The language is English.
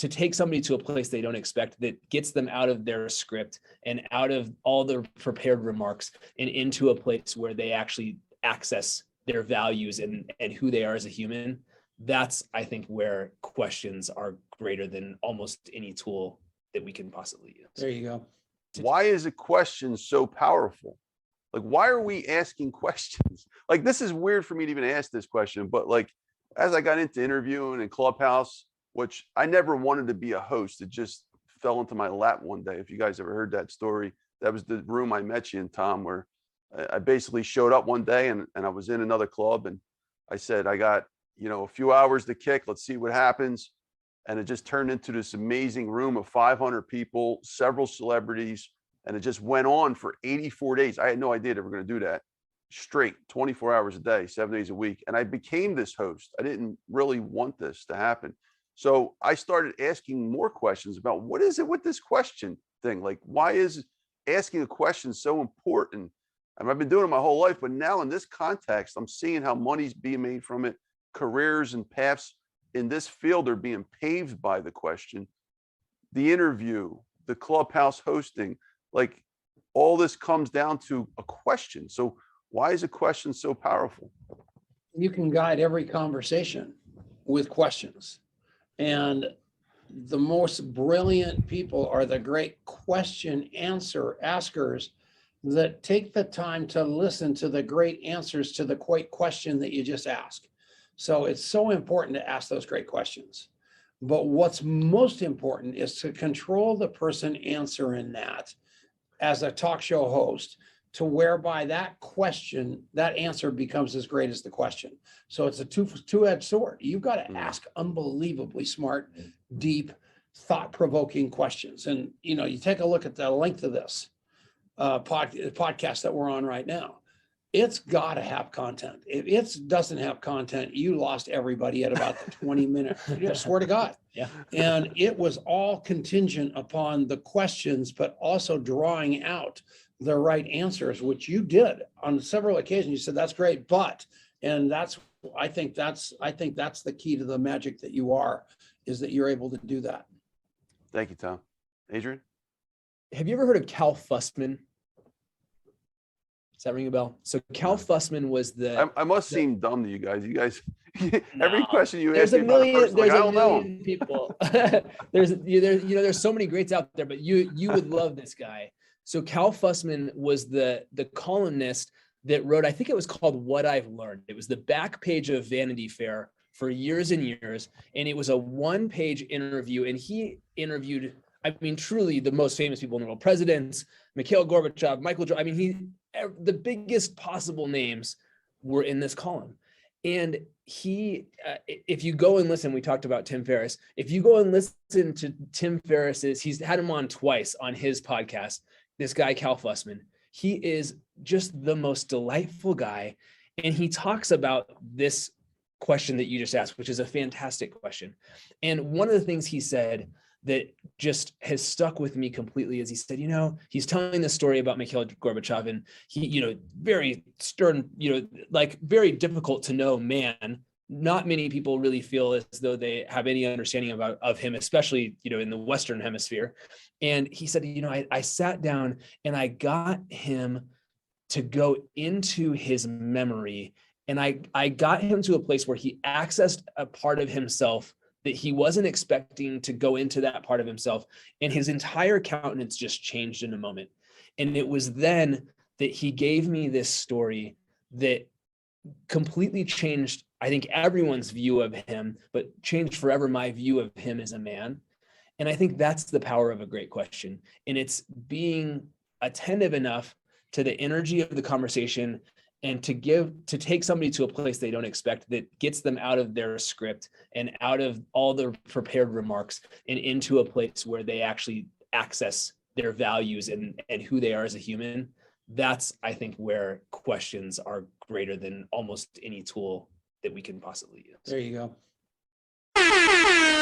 to take somebody to a place they don't expect, that gets them out of their script and out of all their prepared remarks and into a place where they actually access their values and who they are as a human. That's, I think, where questions are greater than almost any tool that we can possibly use. There you go. Why is a question so powerful? Like, why are we asking questions? Like, this is weird for me to even ask this question, but like, as I got into interviewing in Clubhouse, which I never wanted to be a host, it just fell into my lap one day. If you guys ever heard that story, that was the room I met you in, Tom, where I basically showed up one day and I was in another club and I said, I got, a few hours to kick. Let's see what happens. And it just turned into this amazing room of 500 people, several celebrities. And it just went on for 84 days. I had no idea they were going to do that straight, 24 hours a day, 7 days a week. And I became this host. I didn't really want this to happen. So I started asking more questions about what is it with this question thing? Like, why is asking a question so important? And I've been doing it my whole life, but now in this context, I'm seeing how money's being made from it. Careers and paths in this field are being paved by the question. The interview, the Clubhouse hosting, like all this comes down to a question. So why is a question so powerful? You can guide every conversation with questions. And the most brilliant people are the great question askers that take the time to listen to the great answers to the great question that you just asked. So it's so important to ask those great questions. But what's most important is to control the person answering that as a talk show host, to whereby that question, that answer becomes as great as the question. So it's a two-edged sword. You've got to ask unbelievably smart, deep, thought-provoking questions. And, you take a look at the length of this podcast that we're on right now. It's got to have content. If it doesn't have content, you lost everybody at about the 20-minute, I swear to God. Yeah. And it was all contingent upon the questions, but also drawing out the right answers, which you did on several occasions. You said, that's great, but, and I think that's the key to the magic that you are, is that you're able to do that. Thank you, Tom. Adrian? Have you ever heard of Cal Fussman? Does that ring a bell? So Cal Fussman was I must seem dumb to you guys. You guys, every No. question you There's ask a me about million. person, like, There's I a don't know. million people. There's so many greats out there, but you would love this guy. So Cal Fussman was the columnist that wrote, I think it was called What I've Learned. It was the back page of Vanity Fair for years and years, and it was a one-page interview, and he interviewed, I mean, truly the most famous people in the world: presidents, Mikhail Gorbachev, Michael Jordan. I mean, the biggest possible names were in this column. And he, if you go and listen, we talked about Tim Ferriss. If you go and listen to Tim Ferriss's, he's had him on twice on his podcast, this guy, Cal Fussman. He is just the most delightful guy. And he talks about this question that you just asked, which is a fantastic question. And one of the things he said that just has stuck with me completely is he said, he's telling this story about Mikhail Gorbachev, and he, very stern, like very difficult to know man. Not many people really feel as though they have any understanding of him, especially, in the Western hemisphere. And he said, I sat down and I got him to go into his memory, and I got him to a place where he accessed a part of himself that he wasn't expecting to go into that part of himself. And his entire countenance just changed in a moment. And it was then that he gave me this story that completely changed, I think, everyone's view of him, but changed forever my view of him as a man. And I think that's the power of a great question. And it's being attentive enough to the energy of the conversation and to take somebody to a place they don't expect, that gets them out of their script and out of all their prepared remarks and into a place where they actually access their values and who they are as a human. That's, I think, where questions are greater than almost any tool that we can possibly use. There you go.